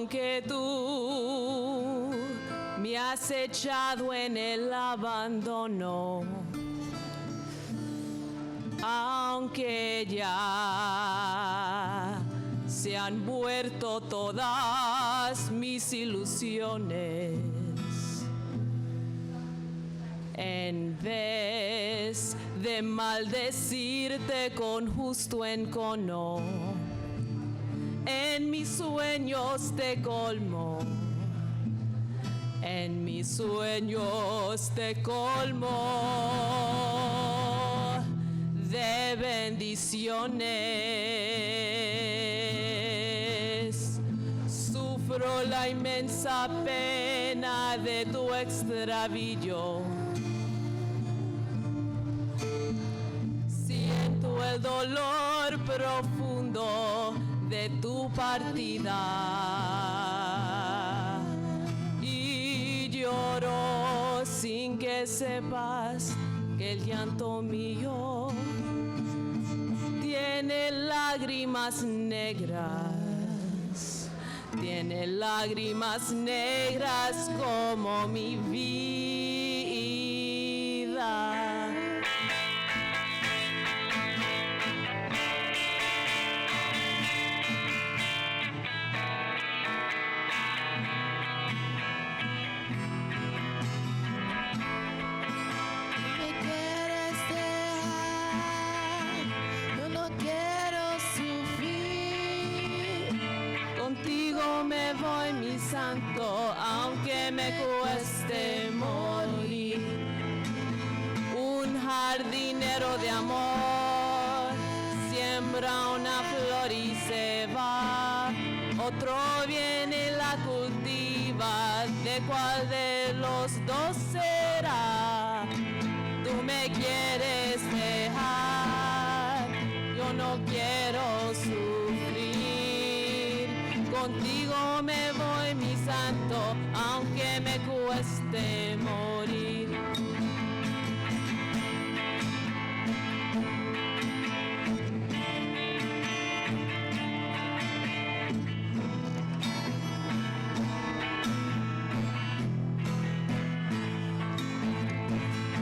Aunque tú me has echado en el abandono, aunque ya se han muerto todas mis ilusiones, en vez de maldecirte con justo encono, en mis sueños te colmo, en mis sueños te colmo de bendiciones. Sufro la inmensa pena de tu extravío. Siento el dolor profundo de tu partida y lloro sin que sepas que el llanto mío tiene lágrimas negras, tiene lágrimas negras como mi vida. Me voy, mi santo, aunque me cueste morir. Un jardinero de amor siembra una flor y se va. Otro viene y la cultiva. ¿De cuál de los dos será? Tú me quieres dejar, yo no quiero sufrir. Contigo me voy, mi santo, aunque me cueste morir.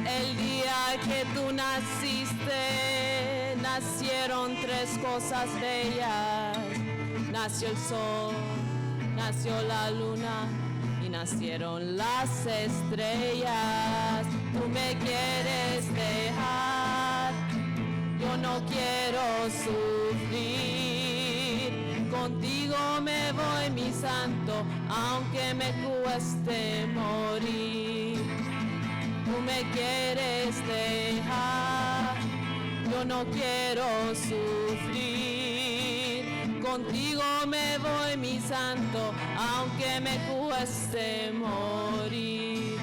El día que tú naciste, nacieron tres cosas bellas. Nació el sol, nació la luna y nacieron las estrellas. Tú me quieres dejar, yo no quiero sufrir. Contigo me voy, mi santo, aunque me cueste morir. Tú me quieres dejar, yo no quiero sufrir. Contigo me voy, mi santo, aunque me cueste morir.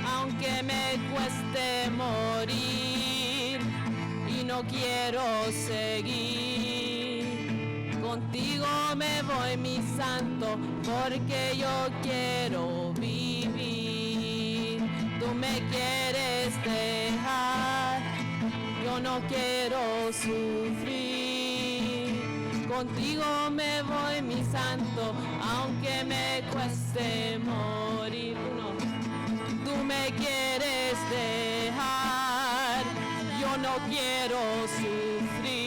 Aunque me cueste morir y no quiero seguir. Contigo me voy, mi santo, porque yo quiero vivir. Tú me quieres dejar, yo no quiero sufrir. Contigo me voy, mi santo, aunque me cueste morir. Tú me quieres dejar, yo no quiero sufrir.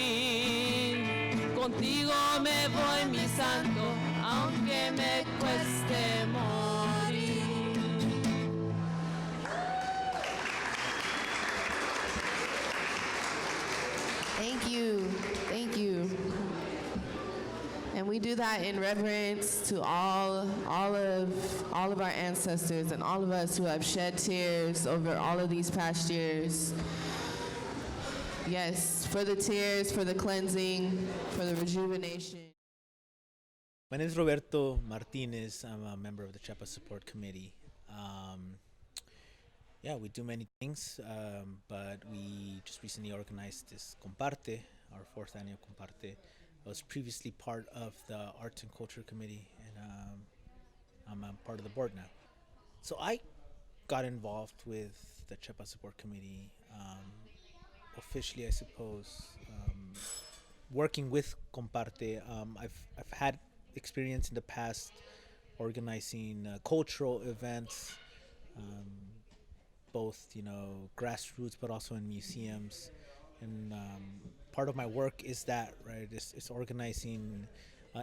Contigo me voy, mi santo, aunque me cueste morir. Thank you, thank you. And we do that in reverence to all of our ancestors and all of us who have shed tears over all of these past years. Yes, for the tears, for the cleansing, for the rejuvenation. My name is Roberto Martinez. I'm a member of the Chiapas Support Committee. We do many things, but we just recently organized this CompArte, our 4th annual CompArte. I was previously part of the Arts and Culture Committee, and I'm part of the board now. So I got involved with the Chiapas Support Committee officially, I suppose, working with CompArte. I've had experience in the past organizing cultural events, both grassroots, but also in museums. And part of my work is that, right? It's organizing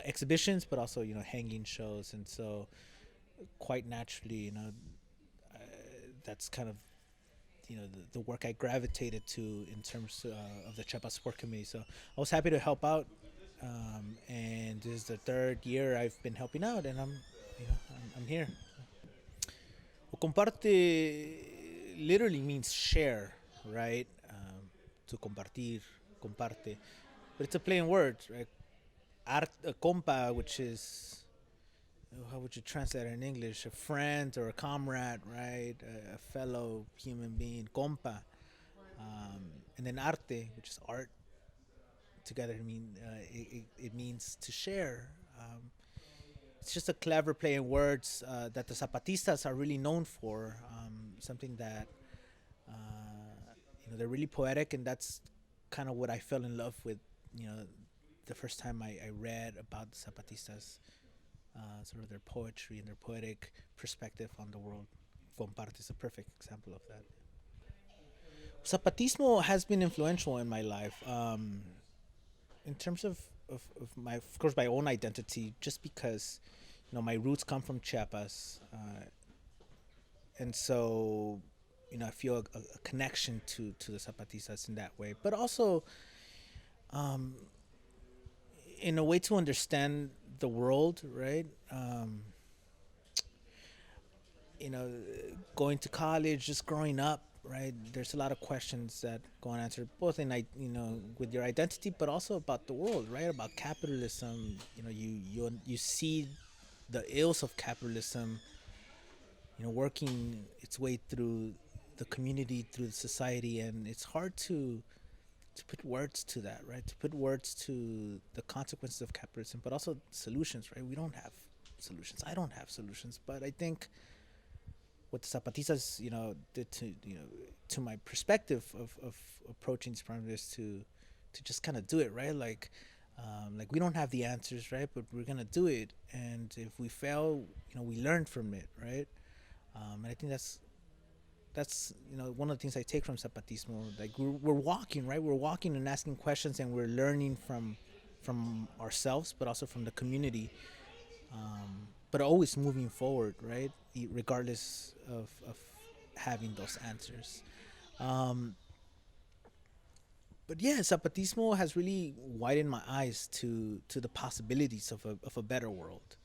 exhibitions, but also hanging shows. And so, quite naturally, that's kind of the work I gravitated to in terms of the Chiapas Support Committee. So I was happy to help out, and this is the third year I've been helping out, and I'm here. Well, comparte literally means share, right? To compartir, comparte, but it's a play on words, right? Compa, which is, how would you translate it in English? A friend or a comrade, right? A fellow human being, compa. And then arte, which is art. Together, it means to share. It's just a clever play in words that the Zapatistas are really known for. Something that they're really poetic, and that's kind of what I fell in love with. The first time I read about the Zapatistas. Sort of their poetry and their poetic perspective on the world. CompArte is a perfect example of that. Zapatismo has been influential in my life, in terms of course, my own identity, just because, my roots come from Chiapas, and so, I feel a connection to the Zapatistas in that way, but also, in a way to understand the world, right? Going to college, just growing up, right? There's a lot of questions that go unanswered, both in with your identity, but also about the world, right? About capitalism. You see the ills of capitalism, working its way through the community, through the society, and it's hard to put words to that, right? To put words to the consequences of capitalism, but also solutions, right? We don't have solutions. I don't have solutions, but I think what the Zapatistas, did to my perspective of approaching these problems is to just kind of do it, right? Like we don't have the answers, right? But we're gonna do it, and if we fail, we learn from it, right? And I think that's one of the things I take from Zapatismo. Like we're walking, right? We're walking and asking questions, and we're learning from ourselves, but also from the community. But always moving forward, right? Regardless of having those answers. But yeah, Zapatismo has really widened my eyes to the possibilities of a better world,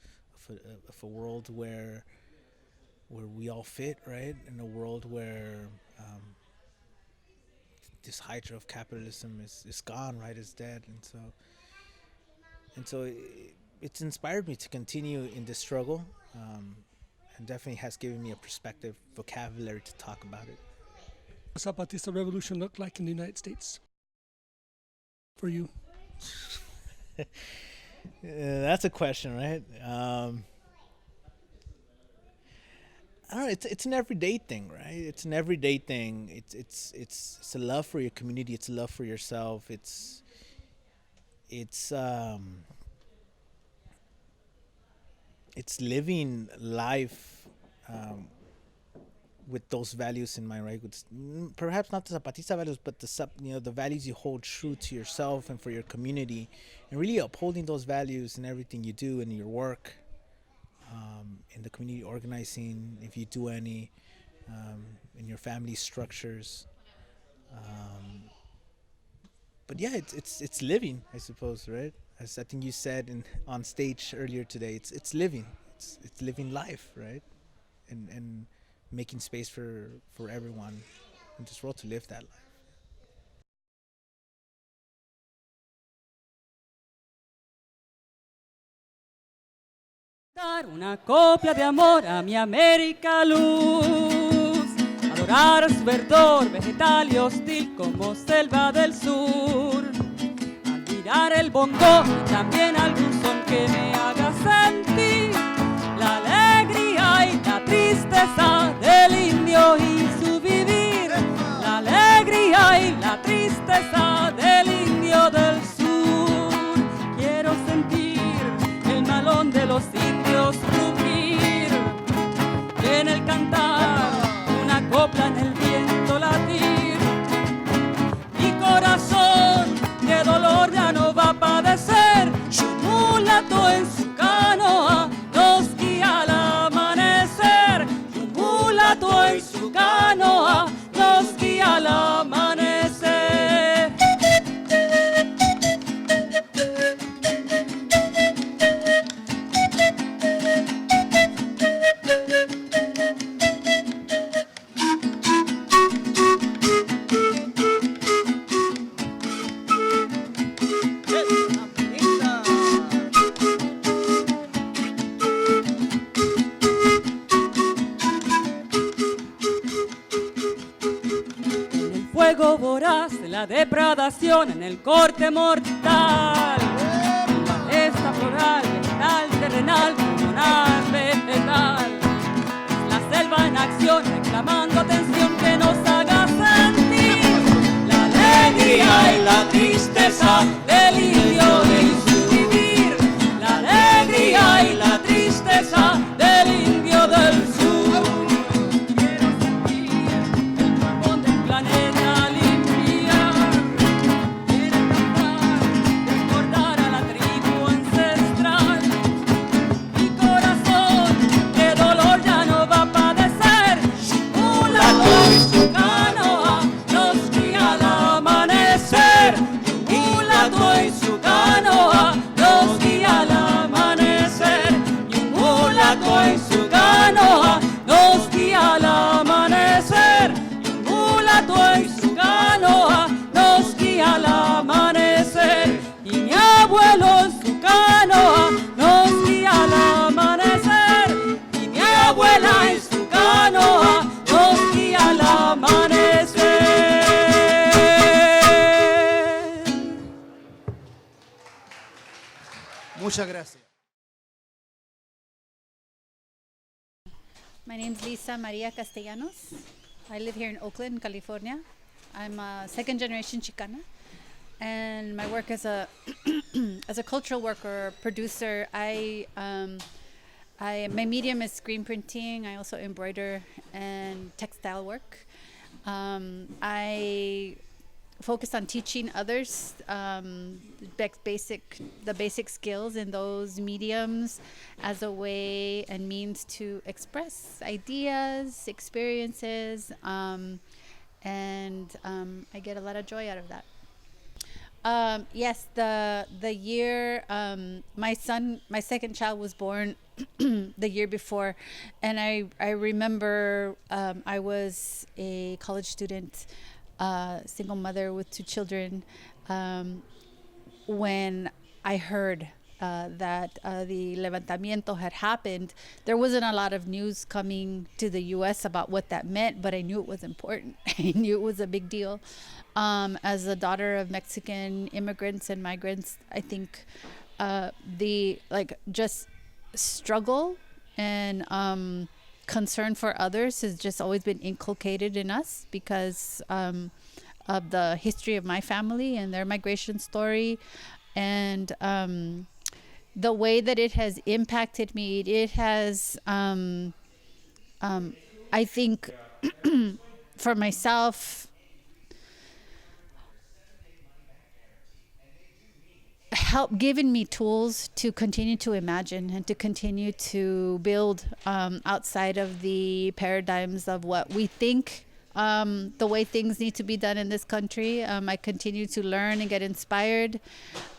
of a world where we all fit, right? In a world where this hydra of capitalism is gone, right? Is dead, and so it's inspired me to continue in this struggle, and definitely has given me a perspective, vocabulary to talk about it. What Zapatista revolution looked like in the United States for you? That's a question, right? I don't know. It's an everyday thing, right? It's an everyday thing. It's a love for your community. It's a love for yourself. It's living life with those values in mind, right? With perhaps not the Zapatista values, but the values you hold true to yourself and for your community, and really upholding those values in everything you do in your work, in the community organizing, if you do any, in your family structures. But yeah, it's living, I suppose, right? As I think you said on stage earlier today, it's living. It's living life, right? And making space for everyone in this world to live that life. Dar una copla de amor a mi América luz, adorar su verdor vegetal y hostil como selva del sur, admirar el bongo y también algún son que me haga sentir la alegría tristeza del indio y su vivir, la alegría y la tristeza del indio del sur. Quiero sentir el malón de los indios rugir, y en el cantar una copla en el viento latir. Mi corazón de dolor ya no va a padecer, un mulato en su canoa nos guía al amanecer, un mulato en su canoa nos guía al amanecer. Fuego voraz de la depredación en el corte mortal, esta floral, vegetal, terrenal, pulmonar, vegetal. Es la selva en acción reclamando atención que nos haga sentir la alegría y la tristeza del indio y su vivir, la alegría y la tristeza del indio del sur. Muchas gracias. My name's Lisa Maria Castellanos. I live here in Oakland, California. I'm a second generation Chicana, and my work as a as a cultural worker, producer, my medium is screen printing. I also embroider and textile work. I focus on teaching others the basic skills in those mediums as a way and means to express ideas, experiences, and I get a lot of joy out of that. Yes, the year my second child was born the year before, and I remember I was a college student, single mother with 2 children, when I heard that the levantamiento had happened. There wasn't a lot of news coming to the U.S. about what that meant, but I knew it was important. I knew it was a big deal. As a daughter of Mexican immigrants and migrants, I think the just struggle and concern for others has just always been inculcated in us because of the history of my family and their migration story, and the way that it has impacted me. It has, I think, for myself, given me tools to continue to imagine and to continue to build outside of the paradigms of what we think the way things need to be done in this country. I continue to learn and get inspired.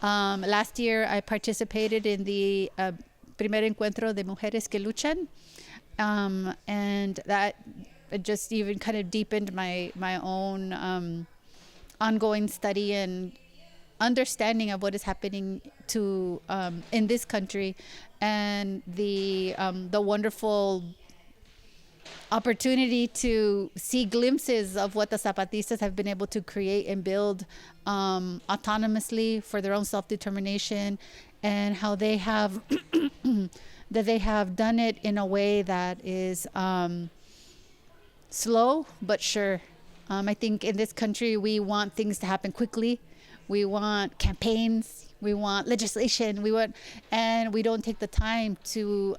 Last year, I participated in the primer encuentro de mujeres que luchan, and that just even kind of deepened my own ongoing study and understanding of what is happening to in this country, and the wonderful opportunity to see glimpses of what the Zapatistas have been able to create and build autonomously for their own self-determination, and how they have that they have done it in a way that is slow but sure. I think in this country we want things to happen quickly. We want campaigns. We want legislation. And we don't take the time to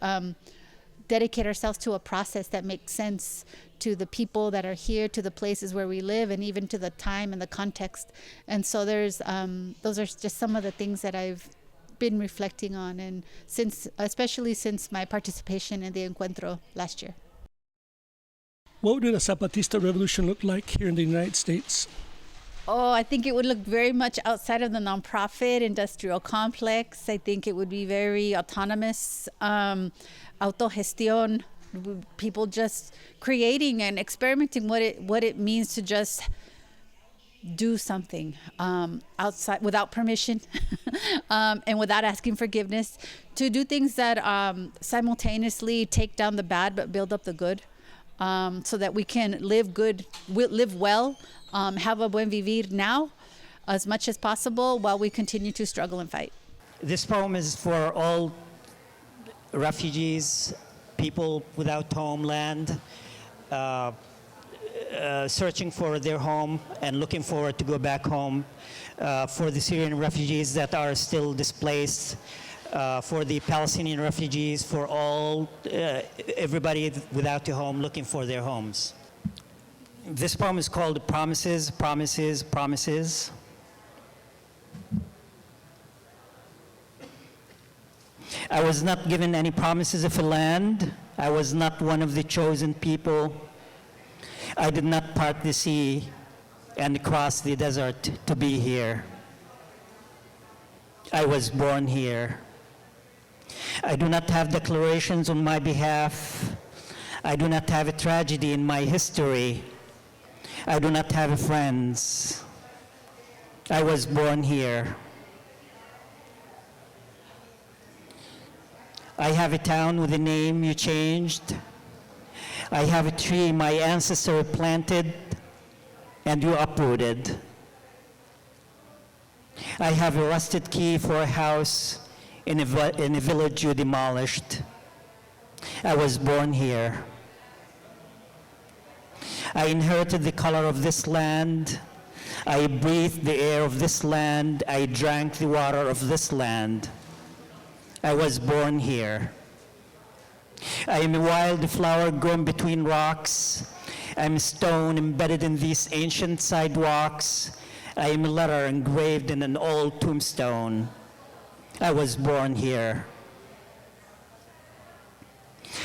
dedicate ourselves to a process that makes sense to the people that are here, to the places where we live, and even to the time and the context. And so those are just some of the things that I've been reflecting on, and especially since my participation in the Encuentro last year. What would a Zapatista revolution look like here in the United States? Oh, I think it would look very much outside of the nonprofit industrial complex. I think it would be very autonomous, autogestión, people just creating and experimenting what it means to just do something outside without permission and without asking forgiveness, to do things that simultaneously take down the bad but build up the good, so that we can live well, have a buen vivir now as much as possible while we continue to struggle and fight. This poem is for all refugees, people without homeland, searching for their home and looking forward to go back home, for the Syrian refugees that are still displaced, for the Palestinian refugees, for everybody without a home looking for their homes. This poem is called Promises, Promises, Promises. I was not given any promises of a land. I was not one of the chosen people. I did not part the sea and cross the desert to be here. I was born here. I do not have declarations on my behalf. I do not have a tragedy in my history. I do not have friends. I was born here. I have a town with a name you changed. I have a tree my ancestor planted and you uprooted. I have a rusted key for a house in a village you demolished. I was born here. I inherited the color of this land. I breathed the air of this land. I drank the water of this land. I was born here. I am a wild flower grown between rocks. I am a stone embedded in these ancient sidewalks. I am a letter engraved in an old tombstone. I was born here.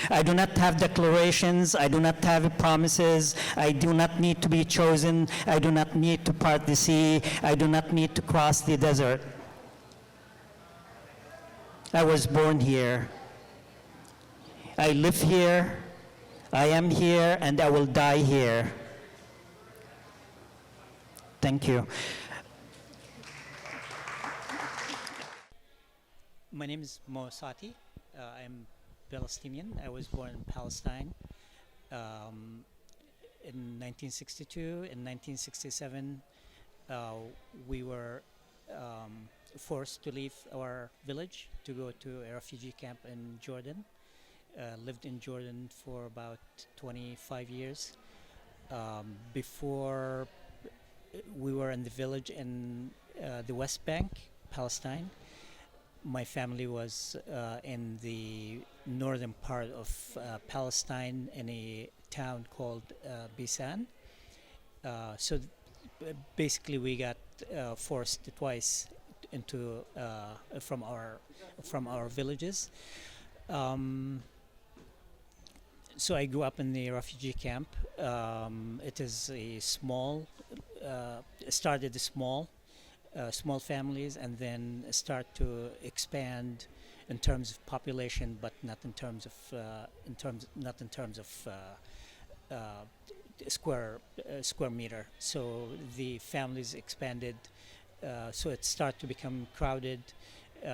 I do not have declarations. I do not have promises. I do not need to be chosen. I do not need to part the sea. I do not need to cross the desert. I was born here. I live here. I am here, and I will die here. Thank you. My name is Mo Sati. I'm Palestinian. I was born in Palestine in 1962. In 1967, we were forced to leave our village to go to a refugee camp in Jordan. Lived in Jordan for about 25 years. Before we were in the village in the West Bank, Palestine. My family was in the northern part of Palestine in a town called Bisan. So basically we got forced twice into from our villages. So I grew up in the refugee camp. It is a small, started small families, and then start to expand in terms of population, but not in terms of square meter. So the families expanded. So it started to become crowded.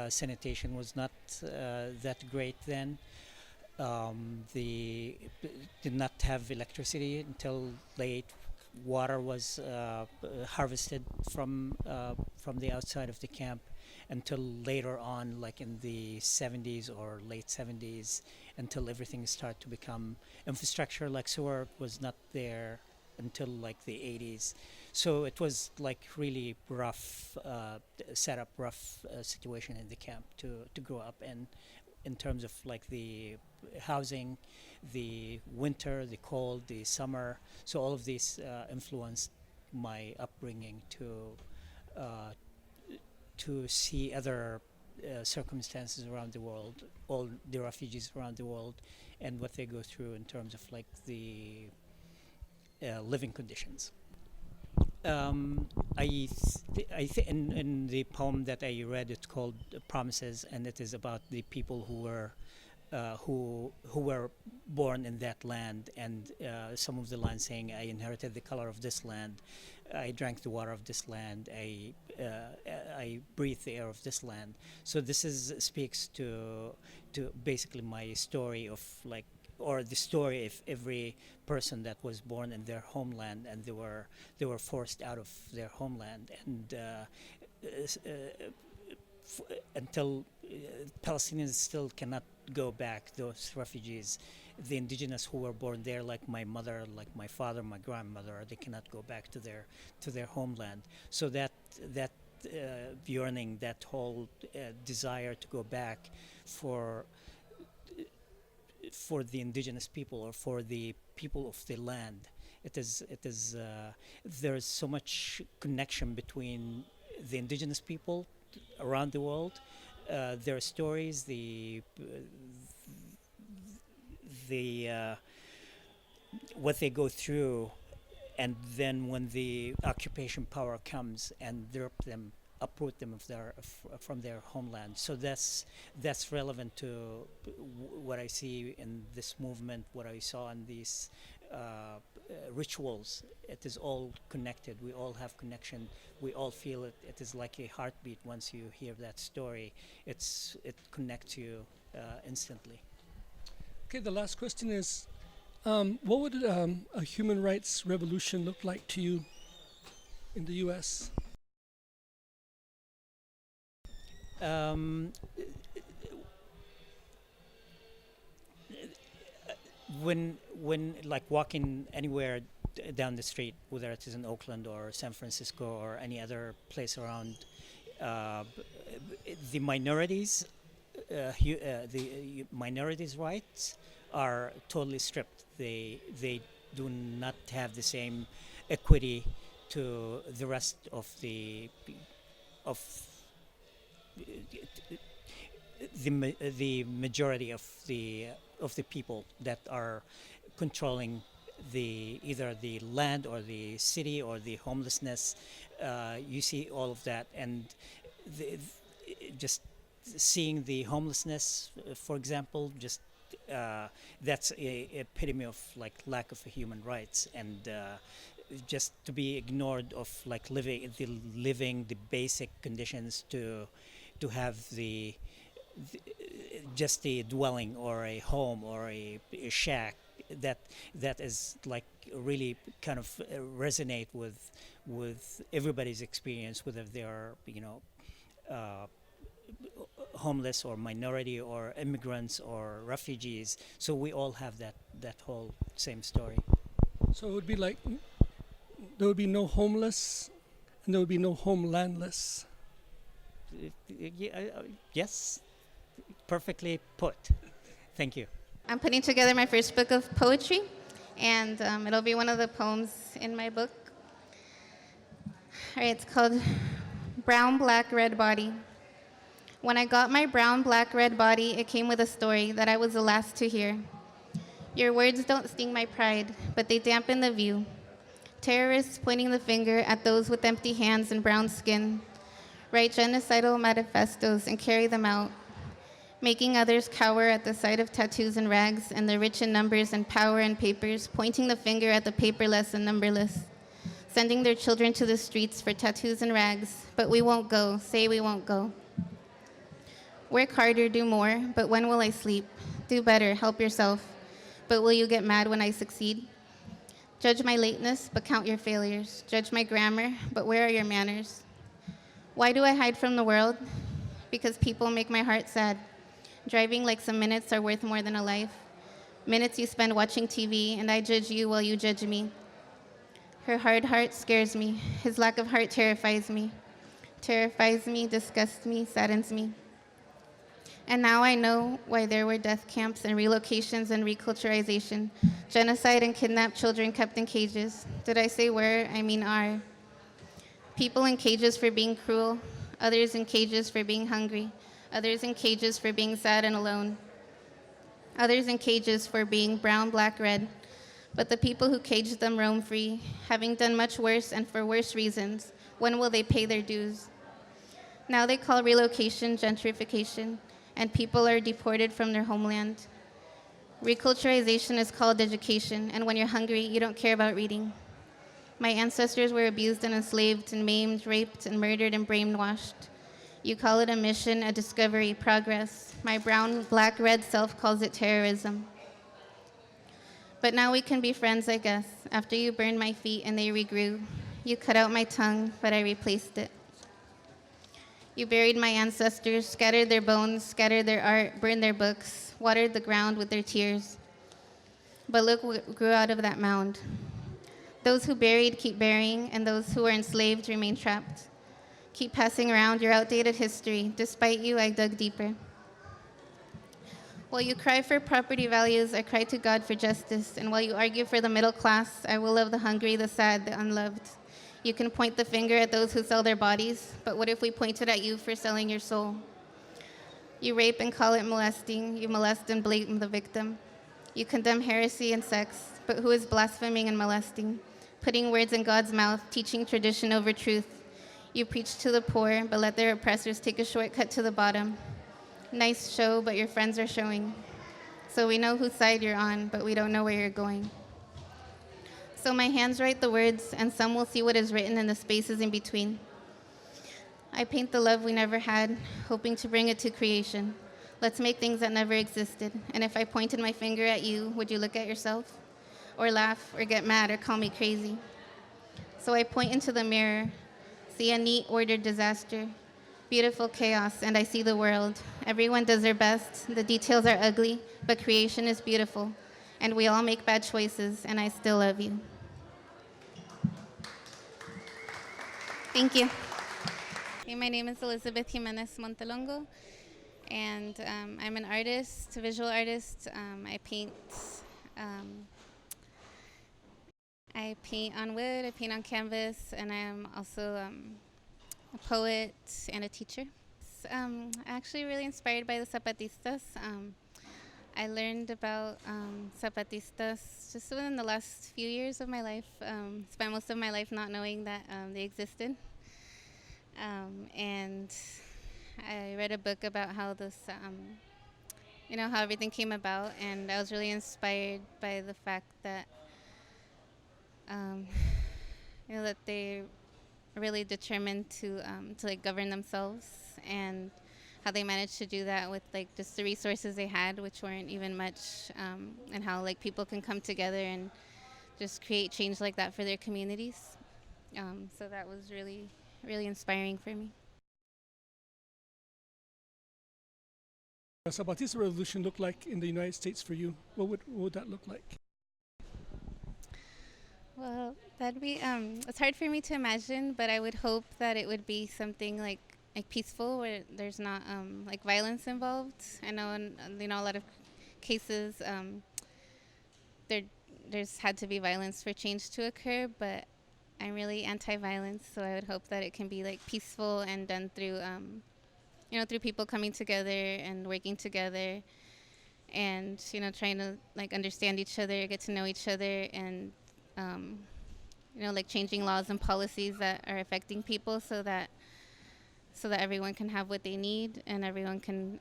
Sanitation was not that great then. They did not have electricity until late water was harvested from the outside of the camp until later on, like in the 70s or late 70s, until everything started to become infrastructure. Like sewer was not there until like the 80s. So it was like really rough setup, rough situation in the camp to grow up in terms of like the housing, the winter, the cold, the summer. So all of these influenced my upbringing to see other circumstances around the world, all the refugees around the world, and what they go through in terms of like the living conditions. I think in the poem that I read, it's called Promises, and it is about the people who were born in that land, and some of the lines saying, "I inherited the color of this land, I drank the water of this land, I breathe the air of this land." So this speaks to basically my story of like, or the story of every person that was born in their homeland and they were forced out of their homeland, and until Palestinians still cannot go back, those refugees, the indigenous who were born there, like my mother, like my father, my grandmother, they cannot go back to their homeland. So that yearning, that whole desire to go back for the indigenous people or for the people of the land, it is there's so much connection between the indigenous people around the world, their stories, the what they go through, and then when the occupation power comes and uproot them from their homeland. So that's relevant to what I see in this movement, what I saw in these rituals. It is all connected. We all have connection. We all feel it. It is like a heartbeat. Once you hear that story, it connects you instantly. Okay, the last question is, what would a human rights revolution look like to you in the U.S.? When like walking anywhere down the street, whether it is in Oakland or San Francisco or any other place around, the minorities, the minorities' rights are totally stripped. They do not have the same equity to the rest of the majority of the people that are controlling either the land or the city or the homelessness. You see all of that, and just seeing the homelessness, for example, just that's a epitome of like lack of human rights, and just to be ignored of like living the basic conditions to have just a dwelling or a home or a shack that is like really kind of resonate with everybody's experience, whether they are homeless or minority or immigrants or refugees. So we all have that whole same story. So it would be like there would be no homeless and there would be no homelandless. Yes, perfectly put. Thank you. I'm putting together my first book of poetry, and it'll be one of the poems in my book. All right, it's called Brown, Black, Red Body. When I got my brown, black, red body, it came with a story that I was the last to hear. Your words don't sting my pride, but they dampen the view. Terrorists pointing the finger at those with empty hands and brown skin, write genocidal manifestos and carry them out, making others cower at the sight of tattoos and rags and the rich in numbers and power and papers, pointing the finger at the paperless and numberless, sending their children to the streets for tattoos and rags. But we won't go, say we won't go. Work harder, do more, but when will I sleep? Do better, help yourself, but will you get mad when I succeed? Judge my lateness, but count your failures. Judge my grammar, but where are your manners? Why do I hide from the world? Because people make my heart sad. Driving like some minutes are worth more than a life. Minutes you spend watching TV, and I judge you while you judge me. Her hard heart scares me. His lack of heart terrifies me. Terrifies me, disgusts me, saddens me. And now I know why there were death camps and relocations and reculturalization, genocide and kidnapped children kept in cages. Did I say were? I mean are. People in cages for being cruel, others in cages for being hungry, others in cages for being sad and alone, others in cages for being brown, black, red. But the people who caged them roam free, having done much worse and for worse reasons. When will they pay their dues? Now they call relocation gentrification, and people are deported from their homeland. Reculturalization is called education, and when you're hungry, you don't care about reading. My ancestors were abused and enslaved and maimed, raped and murdered and brainwashed. You call it a mission, a discovery, progress. My brown, black, red self calls it terrorism. But now we can be friends, I guess, after you burned my feet and they regrew. You cut out my tongue, but I replaced it. You buried my ancestors, scattered their bones, scattered their art, burned their books, watered the ground with their tears. But look what grew out of that mound. Those who buried keep burying, and those who are enslaved remain trapped. Keep passing around your outdated history. Despite you, I dug deeper. While you cry for property values, I cry to God for justice. And while you argue for the middle class, I will love the hungry, the sad, the unloved. You can point the finger at those who sell their bodies, but what if we pointed at you for selling your soul? You rape and call it molesting. You molest and blame the victim. You condemn heresy and sex, but who is blaspheming and molesting? Putting words in God's mouth, teaching tradition over truth. You preach to the poor, but let their oppressors take a shortcut to the bottom. Nice show, but your friends are showing. So we know whose side you're on, but we don't know where you're going. So my hands write the words, and some will see what is written in the spaces in between. I paint the love we never had, hoping to bring it to creation. Let's make things that never existed. And if I pointed my finger at you, would you look at yourself? Or laugh, or get mad, or call me crazy? So I point into the mirror, see a neat, ordered disaster, beautiful chaos, and I see the world. Everyone does their best. The details are ugly, but creation is beautiful. And we all make bad choices, and I still love you. Thank you. Okay, my name is Elizabeth Jimenez Montelongo, and I'm an artist, a visual artist. I paint on wood, I paint on canvas, and I'm also a poet and a teacher. Actually really inspired by the Zapatistas. I learned about Zapatistas just within the last few years of my life. Spent most of my life not knowing that they existed. And I read a book about how this, how everything came about, and I was really inspired by the fact that, that they really determined to like govern themselves, and how they managed to do that with like just the resources they had, which weren't even much, and how like people can come together and just create change like that for their communities. So that was really, really inspiring for me. The Zapatista revolution look like in the United States for you? What would that look like? Well, that'd be, it's hard for me to imagine, but I would hope that it would be something like peaceful, where there's not like violence involved. I know in a lot of cases there's had to be violence for change to occur, but I'm really anti-violence, so I would hope that it can be like peaceful and done through through people coming together and working together, and trying to like understand each other, get to know each other, and like changing laws and policies that are affecting people, so that everyone can have what they need, and everyone can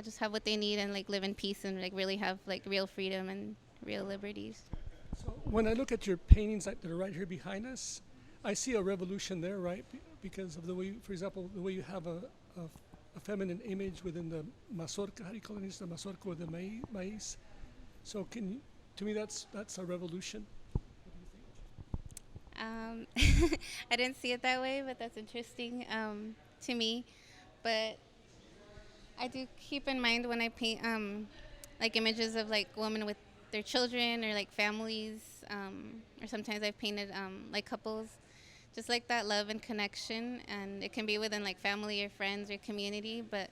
just have what they need and like live in peace and like really have like real freedom and real liberties. So when I look at your paintings that are right here behind us, I see a revolution there, right? Because of the way, for example, the way you have a feminine image within the mazorca. How do you call it? It's the mazorca or the maize. So To me, that's a revolution. I didn't see it that way, but that's interesting to me. But I do keep in mind when I paint like images of like women with their children or like families, or sometimes I've painted like couples, just like that love and connection, and it can be within like family or friends or community, but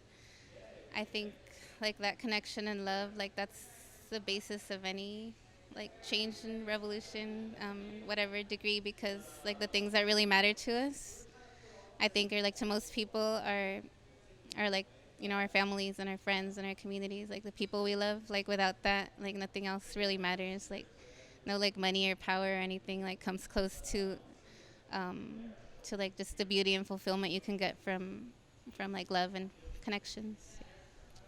I think like that connection and love, like that's the basis of any like change and revolution, whatever degree, because like the things that really matter to us, I think, are like to most people are like, you know, our families and our friends and our communities, like the people we love. Like without that, like nothing else really matters. Like no like money or power or anything like comes close to like just the beauty and fulfillment you can get from like love and connections.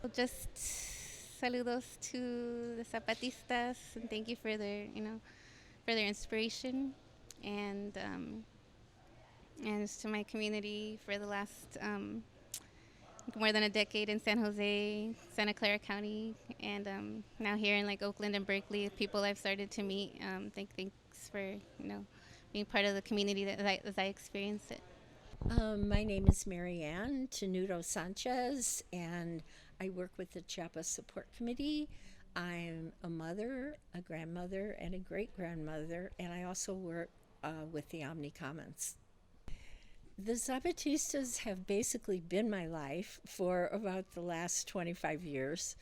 Well, just saludos to the Zapatistas, and thank you for their, you know, for their inspiration, and just to my community for the last more than a decade in San Jose, Santa Clara County, and now here in like Oakland and Berkeley, people I've started to meet. Thanks for, you know, being part of the community that as I experienced it. My name is Marianne Tenuto Sanchez, and I work with the Chiapas Support Committee. I'm a mother, a grandmother, and a great-grandmother, and I also work with the Omni Commons. The Zapatistas have basically been my life for about the last 25 years.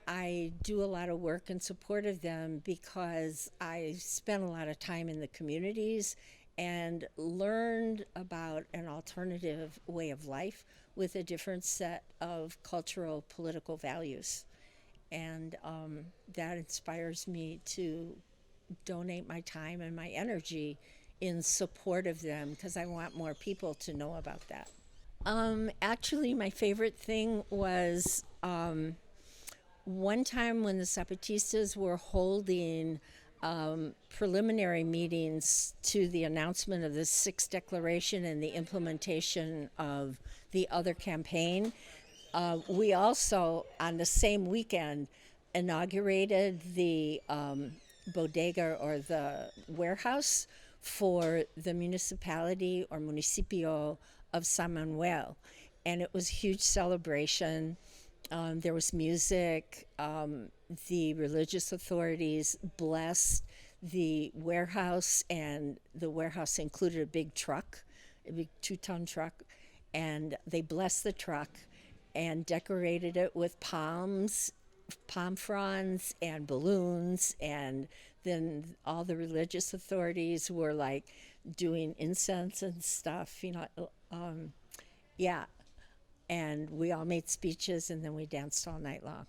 I do a lot of work in support of them because I spent a lot of time in the communities and learned about an alternative way of life with a different set of cultural, political values. And that inspires me to donate my time and my energy in support of them because I want more people to know about that. Actually, my favorite thing was one time when the Zapatistas were holding preliminary meetings to the announcement of the Sixth Declaration and the implementation of the other campaign. We also, on the same weekend, inaugurated the bodega or the warehouse for the municipality or municipio of San Manuel. And it was a huge celebration. There was music. The religious authorities blessed the warehouse, and the warehouse included a big truck, a big 2-ton truck, and they blessed the truck and decorated it with palm fronds and balloons, and then all the religious authorities were like doing incense and stuff, you know, yeah. And we all made speeches, and then we danced all night long.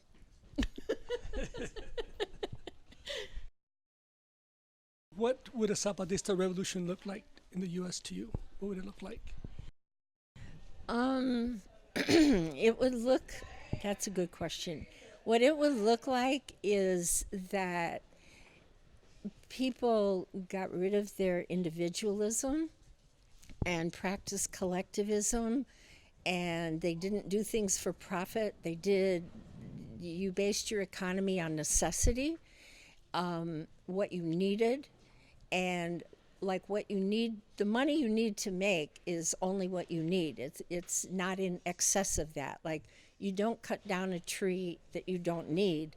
What would a Zapatista revolution look like in the U.S. to you? What would it look like? It would look, that's a good question. What it would look like is that people got rid of their individualism and practiced collectivism, and they didn't do things for profit. You based your economy on necessity, what you needed, and like what you need, the money you need to make is only what you need. It's not in excess of that. Like, you don't cut down a tree that you don't need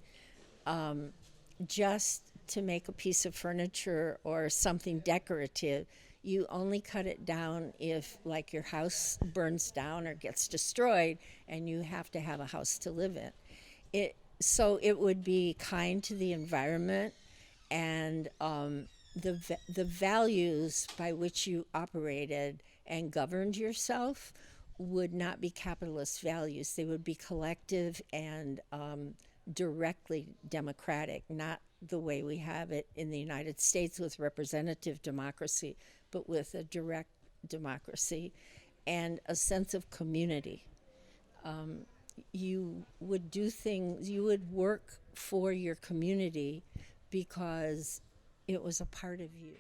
just to make a piece of furniture or something decorative. You only cut it down if, like, your house burns down or gets destroyed and you have to have a house to live in. So it would be kind to the environment, and the values by which you operated and governed yourself would not be capitalist values. They would be collective and directly democratic, not the way we have it in the United States with representative democracy, but with a direct democracy and a sense of community. You would do things, you would work for your community because it was a part of you.